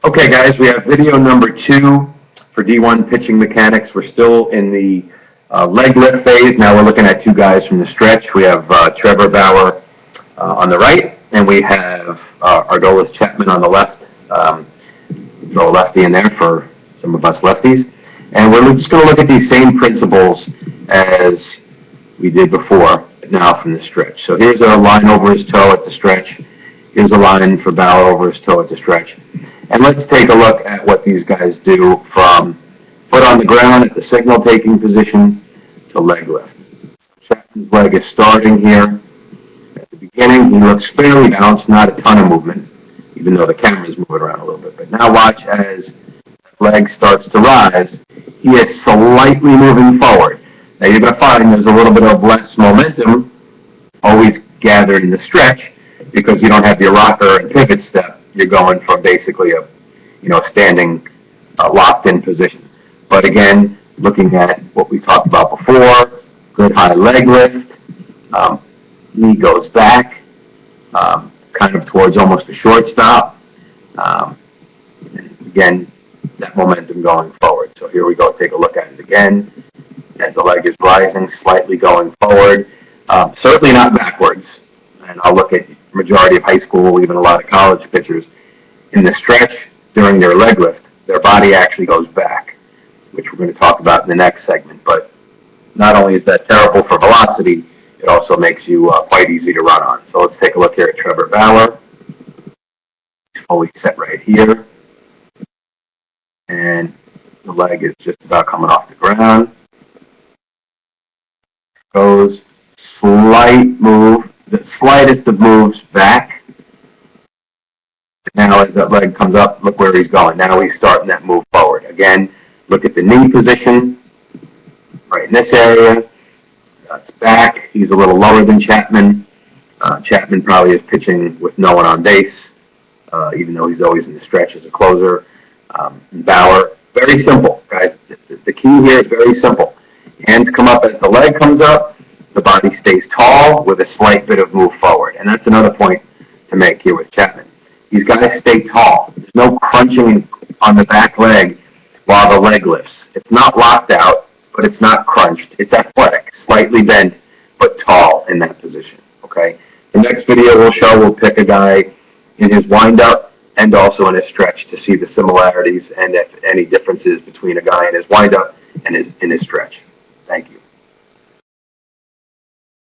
Okay, guys, we have video number 2 for D1 pitching mechanics. We're still in the leg lift phase. Now we're looking at two guys from the stretch. We have Trevor Bauer on the right, and we have Aroldis Chapman on the left. Throw a lefty in there for some of us lefties. And we're just going to look at these same principles as we did before, now from the stretch. So here's a line over his toe at the stretch. Here's a line for Bauer over his toe at the stretch. And let's take a look at what these guys do from foot on the ground at the signal taking position to leg lift. So Chapman's leg is starting here. At the beginning, he looks fairly balanced, not a ton of movement, even though the camera's moving around a little bit. But now watch as the leg starts to rise. He is slightly moving forward. Now you're going to find there's a little bit of less momentum always gathered in the stretch because you don't have your rocker and pivot step. You're going from basically a, standing locked-in position. But again, looking at what we talked about before, good high leg lift, knee goes back, kind of towards almost a shortstop. And again, that momentum going forward. So here we go, take a look at it again. As the leg is rising, slightly going forward, certainly not backwards. And I'll look at majority of high school, even a lot of college pitchers. In the stretch, during their leg lift, their body actually goes back, which we're going to talk about in the next segment. But not only is that terrible for velocity, it also makes you quite easy to run on. So let's take a look here at Trevor Bauer. He's fully set right here. And the leg is just about coming off the ground. Goes, slight move, the slightest of moves back. Now as that leg comes up, look where he's going. Now he's starting that move forward. Again, look at the knee position, right in this area. It's back. He's a little lower than Chapman. Chapman probably is pitching with no one on base, even though he's always in the stretch as a closer. Bauer, very simple, guys. The key here is very simple. Hands come up as the leg comes up. The body stays tall with a slight bit of move forward. And that's another point to make here with Chapman. These guys stay tall. There's no crunching on the back leg while the leg lifts. It's not locked out, but it's not crunched. It's athletic, slightly bent, but tall in that position. Okay? The next video we'll pick a guy in his windup and also in his stretch to see the similarities and if any differences between a guy in his windup and in his stretch. Thank you.